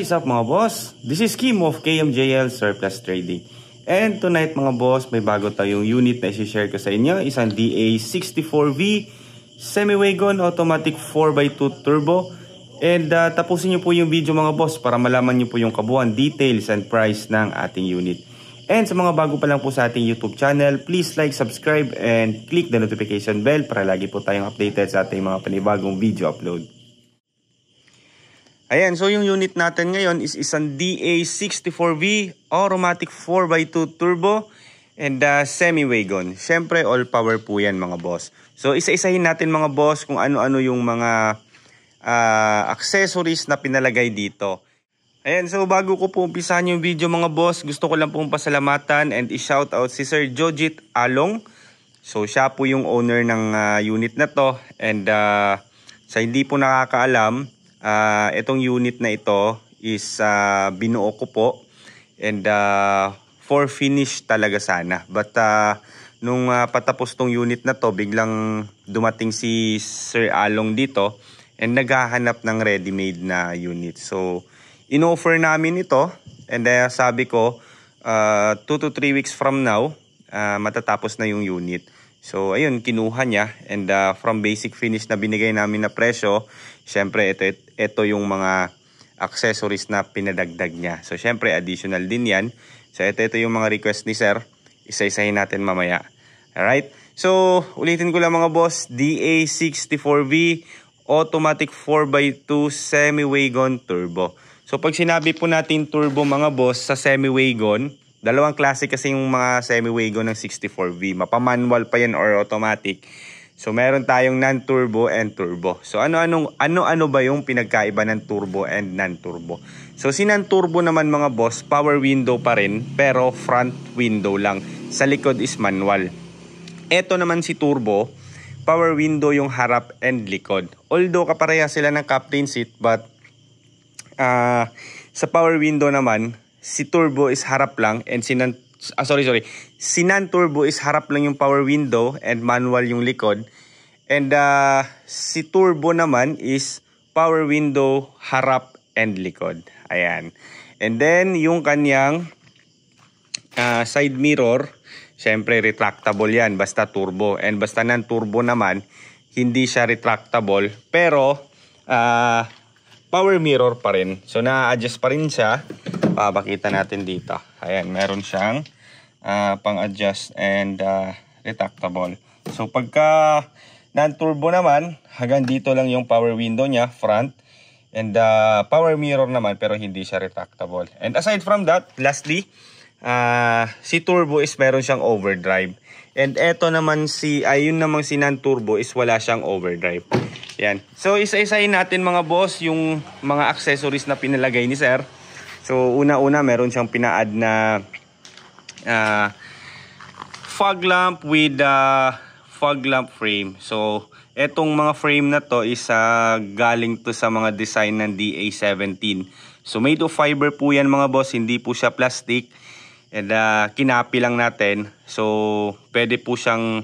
What is up mga boss? This is Kim of KMJL Surplus Trading. And tonight mga boss, may bago tayong unit na i-share ko sa inyo. Isang DA64V Semi-Wagon Automatic 4x2 Turbo. And tapusin nyo po yung video mga boss para malaman nyo po yung kabuuan details and price ng ating unit. And sa mga bago pa lang po sa ating YouTube channel, please like, subscribe, and click the notification bell para lagi po tayong updated sa ating mga panibagong video upload. Ayan, so yung unit natin ngayon is isang DA64V Automatic 4x2 Turbo and Semi-Wagon. Siyempre, all power po yan mga boss. So isa-isahin natin mga boss kung ano-ano yung mga accessories na pinalagay dito. Ayan, so bago ko po umpisahan yung video mga boss, gusto ko lang pong pasalamatan and i-shoutout si Sir Jojit Along. So siya po yung owner ng unit na to. And sa hindi po nakakaalam, itong unit na ito is binuo ko po and for finish talaga sana. But nung patapos tong unit na to, biglang dumating si Sir Along dito and naghahanap ng ready-made na unit. So in-offer namin ito and sabi ko 2 to 3 weeks from now matatapos na yung unit. So ayun, kinuha niya and from basic finish na binigay namin na presyo, syempre ito yung mga accessories na pinadagdag niya. So syempre additional din yan. So ito yung mga request ni sir. Isa-isahin natin mamaya. Alright? So ulitin ko lang mga boss, DA64V Automatic 4x2 Semi-Wagon Turbo. So pag sinabi po natin turbo mga boss sa Semi-Wagon, dalawang klase kasi yung mga Semi-Wagon ng 64V. Mapamanual pa yan or automatic. So meron tayong non-turbo and turbo. So ano ba yung pinagkaiba ng turbo and non-turbo? So si non-turbo naman mga boss, power window pa rin pero front window lang. Sa likod is manual. Ito naman si turbo, power window yung harap and likod. Although kapareha sila ng captain seat, but sa power window naman, si turbo is harap lang and si non-turbo is harap lang yung power window and manual yung likod. And si turbo naman is power window, harap and likod. Ayan. And then yung kanyang side mirror, syempre retractable yan basta turbo. And basta non-turbo naman, hindi siya retractable pero power mirror pa rin. So na-adjust pa rin siya. Papakita natin dito. Ayan, meron siyang pang-adjust and retractable. So pagka non-turbo naman, hanggang dito lang yung power window niya, front. And power mirror naman pero hindi siya retractable. And aside from that, lastly, si turbo is meron siyang overdrive. And eto naman ayun namang si non-turbo is wala siyang overdrive. Yan. So isa-isahin natin mga boss yung mga accessories na pinalagay ni sir. So una-una meron siyang pina-add na fog lamp with fog lamp frame. So etong mga frame na to is galing to sa mga design ng DA17. So made of fiber po yan mga boss, hindi po siya plastic. And kinapi lang natin. So pwede po siyang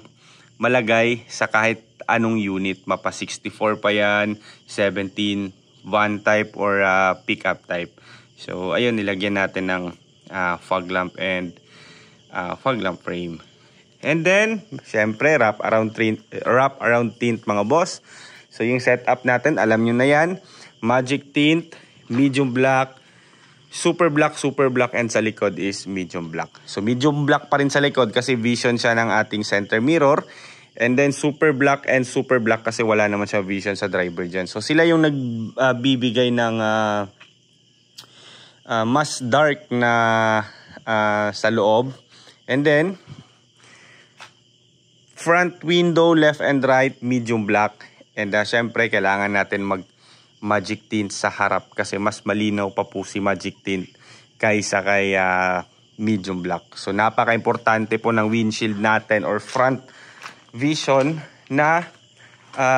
malagay sa kahit anong unit. Mapa 64 pa yan, 17, van type or pickup type. So ayun, nilagyan natin ng fog lamp and fog lamp frame. And then syempre wrap around tint mga boss. So yung setup natin, alam nyo na yan. Magic tint, medium black, super black, and sa likod is medium black. So medium black pa rin sa likod kasi vision siya ng ating center mirror. And then super black kasi wala naman siya vision sa driver dyan. So sila yung nagbibigay ng mas dark na sa loob. And then front window, left and right, medium black. And syempre kailangan natin magic tint sa harap kasi mas malinaw pa po si magic tint kaysa kay medium black. So napaka-importante po ng windshield natin or front vision na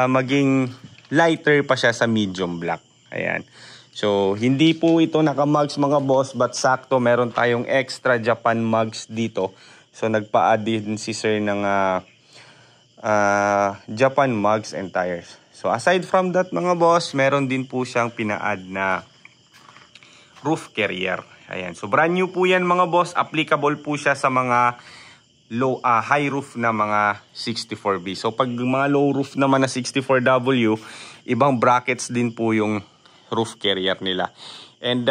maging lighter pa siya sa medium black. Ayan. So hindi po ito naka-mugs mga boss, but sakto meron tayong extra Japan mugs dito. So nagpa-add din si sir ng Japan mugs and tires. So aside from that mga boss, meron din po siyang pina-add na roof carrier. Ayan. So brand new po yan mga boss. Applicable po siya sa mga high roof na mga 64B. So pag mga low roof naman na 64W, ibang brackets din po yung roof carrier nila. And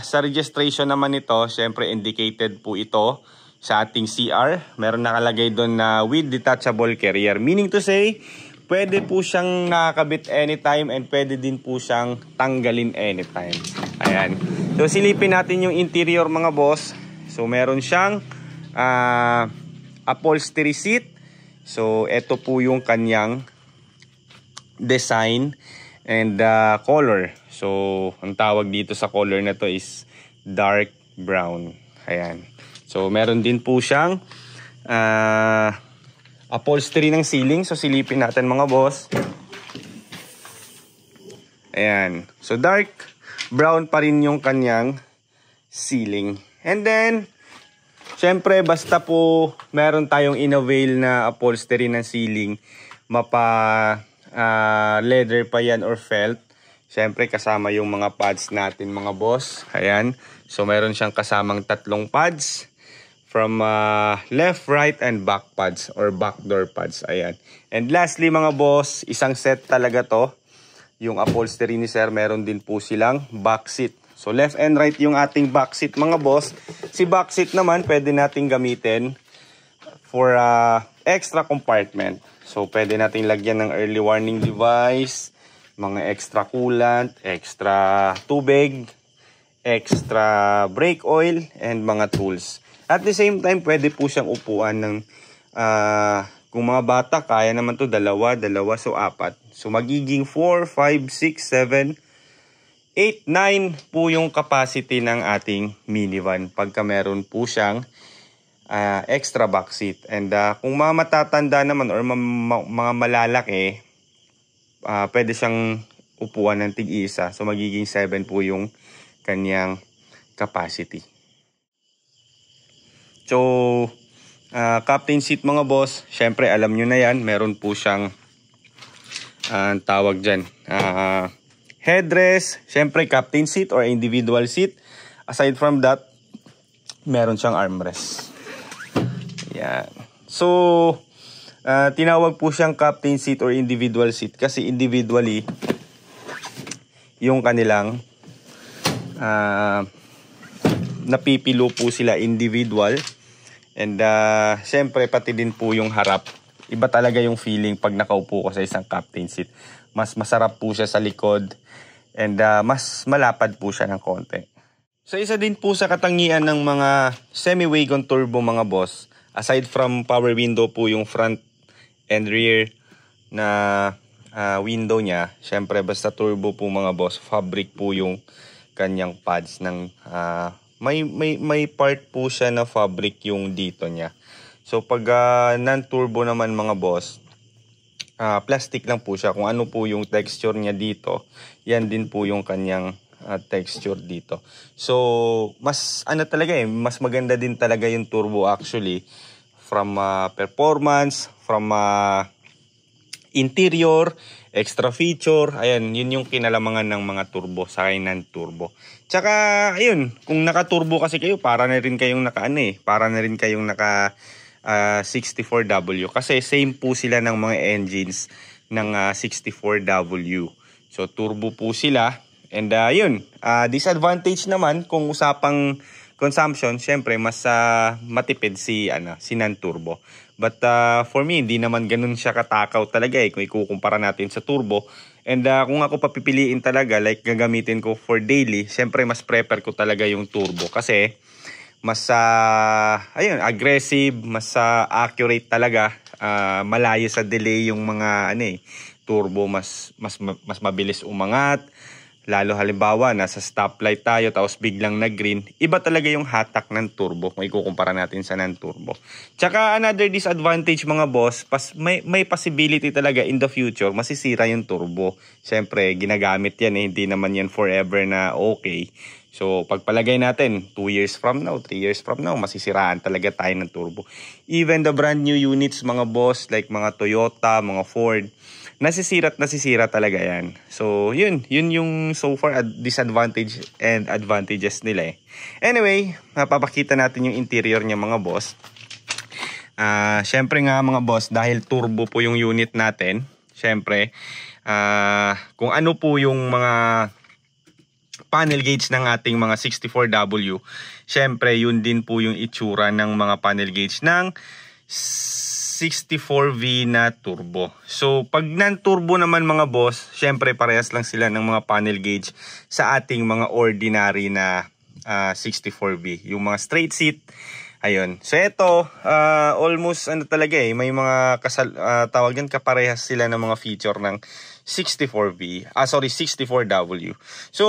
sa registration naman ito, syempre indicated po ito sa ating CR. Meron nakalagay doon na with detachable carrier. Meaning to say, pwede po siyang nakakabit anytime and pwede din po siyang tanggalin anytime. Ayan. So silipin natin yung interior mga boss. So meron siyang upholstery seat. So ito po yung kanyang design and color. So ang tawag dito sa color na to is dark brown. Ayan. So meron din po siyang upholstery ng ceiling. So silipin natin mga boss. Ayan. So dark brown pa rin yung kanyang ceiling. And then, syempre basta po meron tayong in-avail na upholstery ng ceiling, mapa leather pa yan or felt. Syempre kasama yung mga pads natin mga boss. Ayan. So meron siyang kasamang 3 pads. From left, right, and back pads or back door pads. Ayan. And lastly mga boss, isang set talaga to. Yung upholstery ni sir, meron din po silang back seat. So left and right yung ating back seat mga boss. Si back seat naman pwede nating gamitin for extra compartment. So pwede nating lagyan ng early warning device, mga extra coolant, extra tubig, extra brake oil, and mga tools. At the same time, pwede po siyang upuan ng, kung mga bata, kaya naman to dalawa, so 4. So magiging 4, 5, 6, 7, 8, 9 po yung capacity ng ating minivan pagka meron po siyang extra back seat. And kung mga matatanda naman or mga malalaki, pwede siyang upuan ng tig-isa. So magiging 7 po yung kanyang capacity. So, captain seat mga boss, syempre alam nyo na yan, meron po siyang tawag dyan, headrest, syempre captain seat or individual seat. Aside from that, meron siyang armrest. Yan. So, tinawag po siyang captain seat or individual seat kasi individually, yung kanilang napipilo po sila individual. And syempre pati din po yung harap. Iba talaga yung feeling pag nakaupo ko sa isang captain seat. Mas masarap po siya sa likod. And mas malapad po siya ng konti. So isa din po sa katangian ng mga semi-wagon turbo mga boss. Aside from power window po yung front and rear na window niya. Syempre basta turbo po mga boss. Fabric po yung kanyang pads ng may part po siya na fabric yung dito niya. So pag non-turbo naman mga boss, plastic lang po siya. Kung ano po yung texture niya dito, yan din po yung kanyang texture dito. So mas talaga mas maganda din talaga yung turbo actually from performance, from interior, extra feature. Ayan, yun yung kinalamangan ng mga turbo sa non-turbo. Tsaka, ayun, kung naka-turbo kasi kayo, para na rin kayong para na rin kayong naka 64W. Kasi same po sila ng mga engines ng 64W. So, turbo po sila. And yun, disadvantage naman kung usapang consumption, syempre mas matipid si non-turbo. But for me, hindi naman ganun siya katakaw talaga kung ikukumpara natin sa turbo. And kung ako papipiliin talaga, like gagamitin ko for daily, syempre mas prefer ko talaga yung turbo. Kasi mas aggressive, mas accurate talaga. Malayo sa delay yung mga turbo, mas mabilis umangat. Lalo halimbawa, nasa stoplight tayo tapos biglang nag-green. Iba talaga yung hatak ng turbo kung ikukumpara natin sa non-turbo. Tsaka another disadvantage mga boss, may possibility talaga in the future masisira yung turbo. Siyempre, ginagamit yan hindi naman yan forever na okay. So, pagpalagay natin, 2 years from now, 3 years from now, masisiraan talaga tayo ng turbo. Even the brand new units mga boss, like mga Toyota, mga Ford, nasisira talaga yan. So yun yung so far disadvantage and advantages nila Anyway, mapapakita natin yung interior niya mga boss. Syempre nga mga boss, dahil turbo po yung unit natin, syempre kung ano po yung mga panel gauge ng ating mga 64W, syempre yun din po yung itsura ng mga panel gauge ng 64V na turbo. So pag non-turbo naman mga boss, syempre parehas lang sila ng mga panel gauge sa ating mga ordinary na 64V, yung mga straight seat. Ayun. So ito, almost ano talaga may mga tawag yan, kaparehas sila ng mga feature ng 64W. So,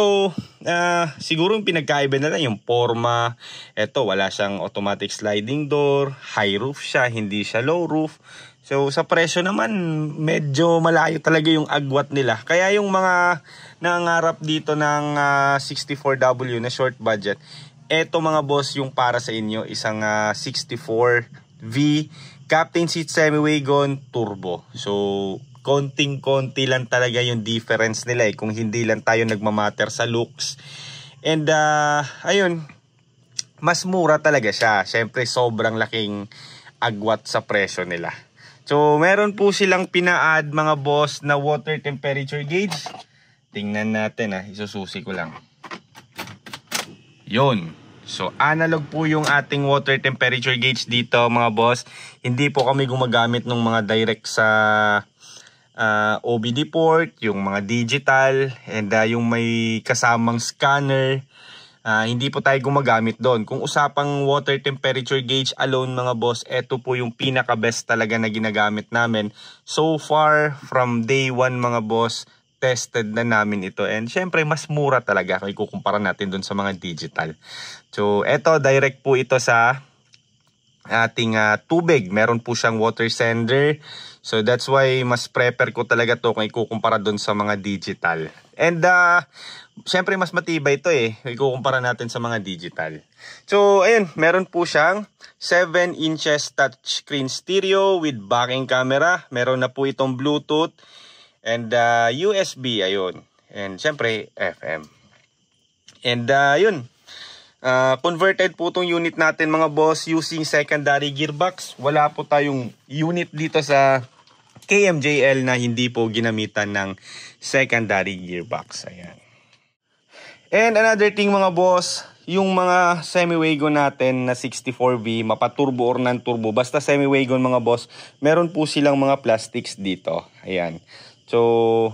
siguro yung pinagkaiba na lang yung forma. Ito, wala siyang automatic sliding door, high roof siya, hindi siya low roof. So, sa presyo naman, medyo malayo talaga yung agwat nila. Kaya yung mga nangangarap dito ng 64W na short budget, eto mga boss yung para sa inyo, isang 64V captain seat semi-wagon turbo. So konting-konti lang talaga yung difference nila kung hindi lang tayo nagmamatter sa looks. And ayun, mas mura talaga siya. Syempre sobrang laking agwat sa presyo nila. So meron po silang pina-add mga boss na water temperature gauge. Tingnan natin isususi ko lang. Yun. So analog po yung ating water temperature gauge dito mga boss. Hindi po kami gumagamit ng mga direct sa OBD port, yung mga digital, and yung may kasamang scanner. Hindi po tayo gumagamit doon. Kung usapang water temperature gauge alone mga boss, eto po yung pinaka best talaga na ginagamit namin. So far from day 1 mga boss, tested na namin ito, and syempre mas mura talaga kung ikukumpara natin dun sa mga digital. So eto, direct po ito sa ating tubig. Meron po siyang water sender, so that's why mas prefer ko talaga to kung ikukumpara dun sa mga digital. And syempre mas matibay ito kung ikukumpara natin sa mga digital. So ayun, meron po siyang 7 inches touchscreen stereo with backing camera. Meron na po itong Bluetooth and USB, ayun. And syempre FM. And yun. Converted po itong unit natin mga boss using secondary gearbox. Wala po tayong unit dito sa KMJL na hindi po ginamitan ng secondary gearbox. Ayan. And another thing mga boss, yung mga semi-wagon natin na 64V, mapaturbo or non-turbo, basta semi-wagon mga boss, meron po silang mga plastics dito. Ayan. So,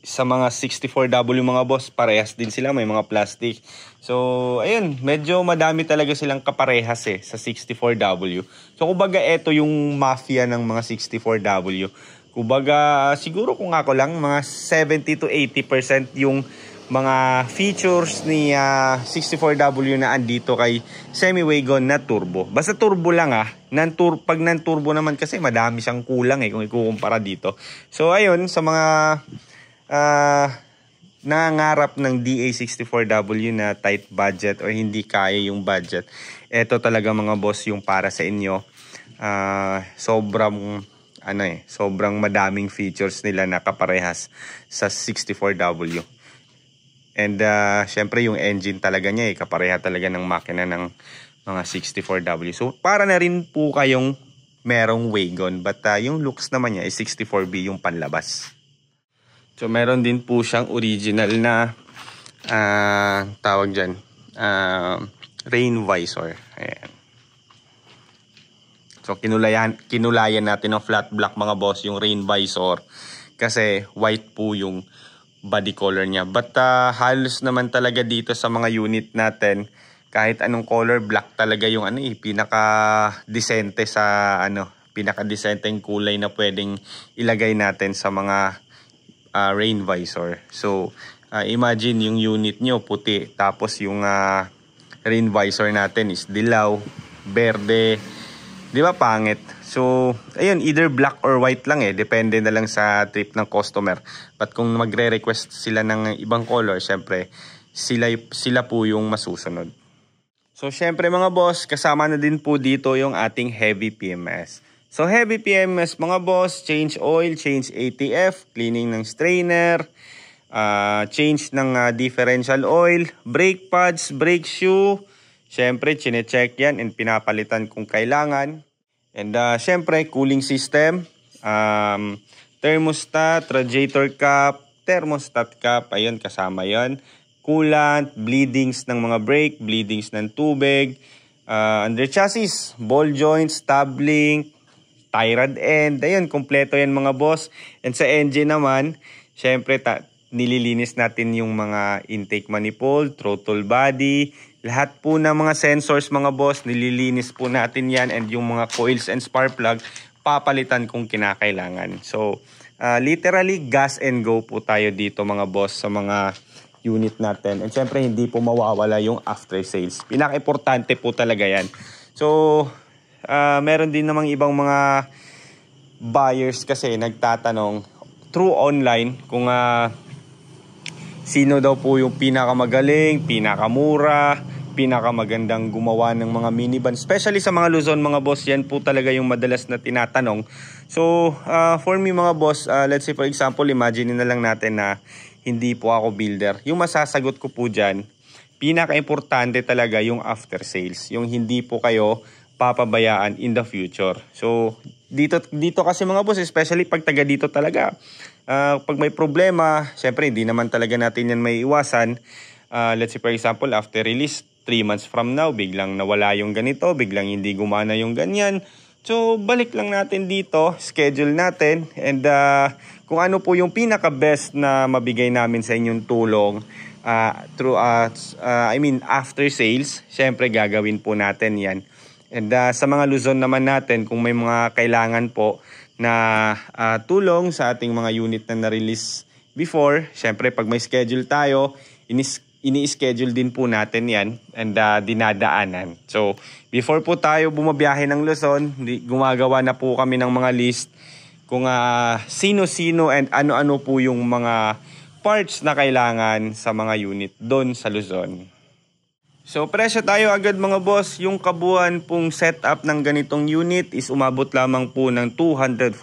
sa mga 64W mga boss, parehas din sila, may mga plastic. So, ayun, medyo madami talaga silang kaparehas sa 64W. So, kumbaga, ito yung mafia ng mga 64W. Kumbaga, siguro kung ako lang, mga 70 to 80% yung mga features ni 64W na andito kay semi-wagon na turbo. Basta turbo lang pag non-turbo naman kasi madami siyang kulang kung ikukumpara dito. So ayun, sa mga nangangarap ng DA64W na tight budget o hindi kaya yung budget, eto talaga mga boss yung para sa inyo. Sobrang madaming features nila na kaparehas sa 64W. And syempre yung engine talaga niya kapareha talaga ng makina ng mga 64W. So para na rin po kayong merong wagon, but yung looks naman niya 64B yung panlabas. So meron din po siyang original na tawag dyan, rain visor. Ayan. So kinulayan natin ng flat black mga boss yung rain visor kasi white po yung body color niya. But halos naman talaga dito sa mga unit natin, kahit anong color, black talaga yung pinaka-decente sa pinaka-decenteng kulay na pwedeng ilagay natin sa mga rain visor. So imagine yung unit nyo puti, tapos yung rain visor natin is dilaw, berde, di ba pangit? So, ayun, either black or white lang depende na lang sa trip ng customer. But kung magre-request sila ng ibang color, syempre, sila po yung masusunod. So, syempre mga boss, kasama na din po dito yung ating heavy PMS. So heavy PMS mga boss, change oil, change ATF, cleaning ng strainer, change ng differential oil, brake pads, brake shoe. Syempre, chine-check yan and pinapalitan kung kailangan. And syempre, cooling system, thermostat, radiator cap, thermostat cap, ayun, kasama yan. Coolant, bleedings ng mga brake, bleedings ng tubig, under chassis, ball joints, tab link, tie rod end, ayun, kompleto yan mga boss. And sa engine naman, syempre, nililinis natin yung mga intake manifold, throttle body, lahat po ng mga sensors mga boss, nililinis po natin yan, and yung mga coils and spark plug, papalitan kung kinakailangan. So, literally, gas and go po tayo dito mga boss sa mga unit natin. And syempre, hindi po mawawala yung after sales. Pinaka-importante po talaga yan. So, meron din namang ibang mga buyers kasi nagtatanong through online kung sino daw po yung pinakamagaling, pinakamura, pinakamagandang gumawa ng mga minivan. Especially sa mga Luzon mga boss, yan po talaga yung madalas na tinatanong. So, for me mga boss, let's say for example, imagine na lang natin na hindi po ako builder. Yung masasagot ko po dyan, pinaka-importante talaga yung after sales. Yung hindi po kayo papabayaan in the future. So, dito kasi mga boss, especially pag taga dito talaga, pag may problema, syempre hindi naman talaga natin yan may iwasan. Let's say for example, after release, 3 months from now, biglang nawala yung ganito, biglang hindi gumana yung ganyan. So, balik lang natin dito, schedule natin, and kung ano po yung pinaka-best na mabigay namin sa inyong tulong through, after sales, syempre gagawin po natin yan. And sa mga Luzon naman natin, kung may mga kailangan po na tulong sa ating mga unit na na-release before, syempre pag may schedule tayo, ini-schedule din po natin yan and dinadaanan. So, before po tayo bumabiyahe ng Luzon, gumagawa na po kami ng mga list kung sino-sino and ano-ano po yung mga parts na kailangan sa mga unit doon sa Luzon. So, presyo tayo agad mga boss. Yung kabuuan pong setup ng ganitong unit is umabot lamang po ng 240,000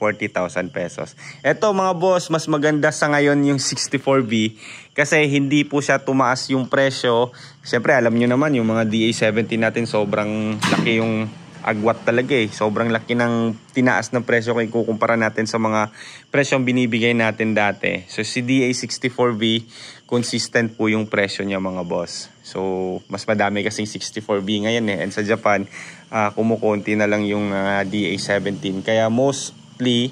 pesos. Ito mga boss, mas maganda sa ngayon yung 64B kasi hindi po siya tumaas yung presyo. Siyempre, alam nyo naman, yung mga DA17 natin sobrang laki yung agwat talaga eh. Sobrang laki ng tinaas ng presyo kung ikukumpara natin sa mga presyong binibigay natin dati. So, si DA64B, consistent po yung presyo niya mga boss. So, mas madami kasing 64B ngayon eh. And sa Japan, kumukonti na lang yung DA17. Kaya mostly,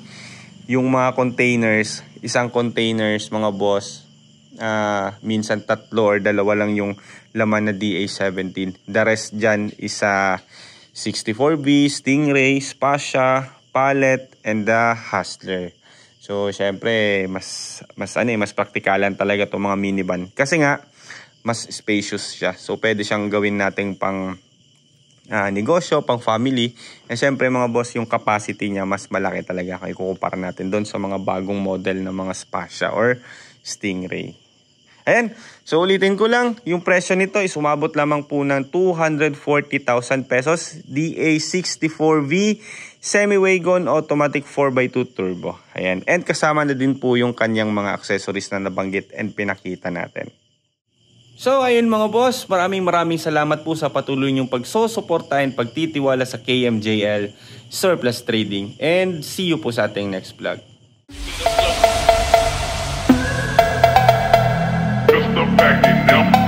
yung mga containers, isang containers mga boss, minsan 3 or 2 lang yung laman na DA17. The rest dyan is 64B, Stingray, Spasha, Pallet, and the Hustler. So, syempre, mas praktikalan talaga itong mga minivan. Kasi nga, mas spacious siya. So, pwede siyang gawin nating pang negosyo, pang family. And syempre, mga boss, yung capacity niya mas malaki talaga kung ikukumpara natin doon sa mga bagong model ng mga Spasha or Stingray. Ayan. So, ulitin ko lang, yung presyo nito is umabot lamang po ng 240,000 pesos. DA64V semi-wagon automatic 4x2 turbo. Ayan. And kasama na din po yung kanyang mga accessories na nabanggit and pinakita natin. So, ayun mga boss, maraming salamat po sa patuloy niyong pagsusuporta and pagtitiwala sa KMJL Surplus Trading. And see you po sa ating next vlog. Back in them.